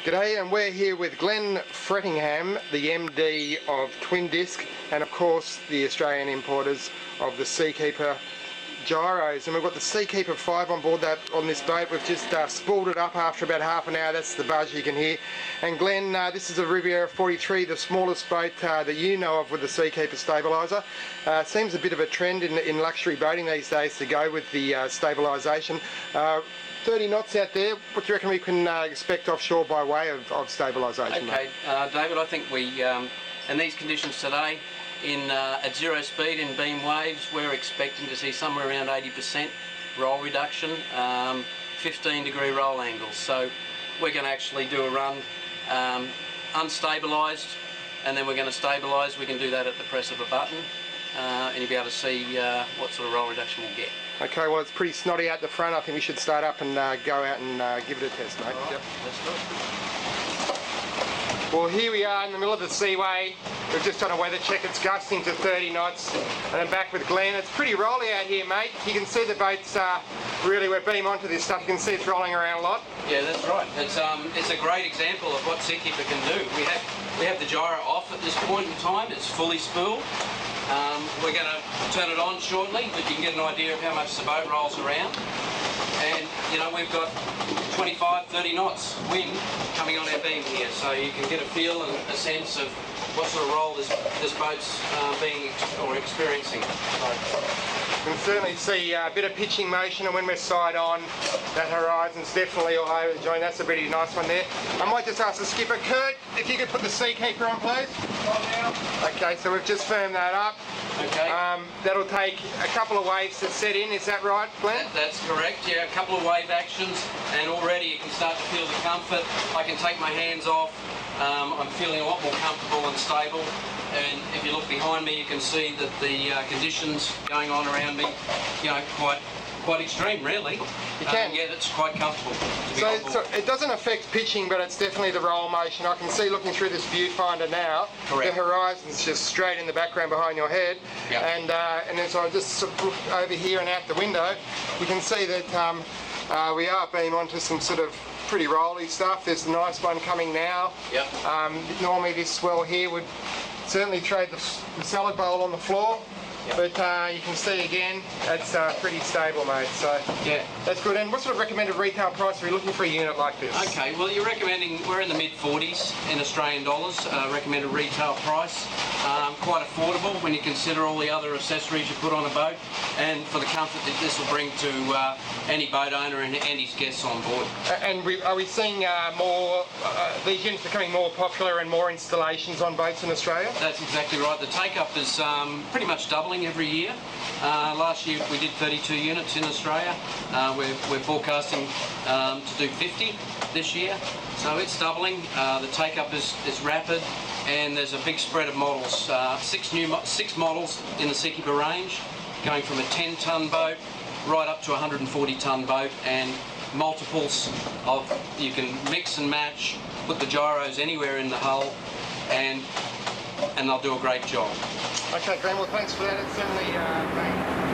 G'day, and we're here with Glenn Frettingham, the MD of Twin Disc, and of course the Australian importers of the Seakeeper gyros. And we've got the Seakeeper 5 on board on this boat. We've just spooled it up after about half an hour. That's the buzz you can hear. And Glenn, this is a Riviera 43, the smallest boat that you know of with the Seakeeper stabiliser. Seems a bit of a trend in luxury boating these days to go with the stabilisation. 30 knots out there. What do you reckon we can expect offshore by way of stabilisation? Okay, David, I think we, in these conditions today, at zero speed in beam waves, we're expecting to see somewhere around 80% roll reduction, 15-degree roll angles. So we're going to actually do a run unstabilised, and then we're going to stabilise. We can do that at the press of a button, and you'll be able to see what sort of roll reduction we'll get. Okay, well, it's pretty snotty out the front. I think we should start up and go out and give it a test, mate. Right, yep. Let's do it. Well, here we are in the middle of the seaway. We've just done a weather check. It's gusting to 30 knots. And I'm back with Glenn. It's pretty rolly out here, mate. You can see the boat's really, we're beam onto this stuff. You can see it's rolling around a lot. Yeah, that's right. It's a great example of what Seakeeper can do. We have the gyro off at this point in time. It's fully spooled. We're going to turn it on shortly, but you can get an idea of how much the boat rolls around. And, you know, we've got 25, 30 knots wind coming on our beam here, so you can get a feel and a sense of what sort of roll this boat's being or experiencing. You can certainly see a bit of pitching motion, and when we're side on, that horizon's definitely all over the joint. That's a pretty nice one there. I might just ask the skipper, Kurt, if you could put the Seakeeper on, please. Okay, so we've just firmed that up. Okay. That'll take a couple of waves to set in, is that right, Glenn? That's correct, yeah, a couple of wave actions, and already you can start to feel the comfort. I can take my hands off. I'm feeling a lot more comfortable and stable, and if you look behind me you can see that the conditions going on around me, you know, quite extreme really. You can. Yeah, it's quite comfortable to be on board. So it doesn't affect pitching, but it's definitely the roll motion. I can see looking through this viewfinder now, correct. The horizon's just straight in the background behind your head. Yep. And then so I just sort of look over here and out the window, you can see that we are beam onto some sort of pretty rolly stuff. There's a nice one coming now. Yep. Normally this swell here would certainly trade the salad bowl on the floor. Yep. But you can see again, it's pretty stable, mate. So yeah, that's good. And what sort of recommended retail price are we looking for a unit like this? Okay, well you're recommending, we're in the mid-40s in Australian dollars, recommended retail price. Quite affordable when you consider all the other accessories you put on a boat, and for the comfort that this will bring to any boat owner and his guests on board. And are we seeing more, these units becoming more popular and more installations on boats in Australia? That's exactly right. The take-up is pretty much doubling every year. Last year we did 32 units in Australia. We're forecasting to do 50 this year, so it's doubling. The take-up is rapid, and there's a big spread of models. Six models in the Seakeeper range, going from a 10-ton boat right up to a 140-ton boat, and multiples of, you can mix and match, put the gyros anywhere in the hull, and they'll do a great job. Okay, Graham, well thanks for that. It's certainly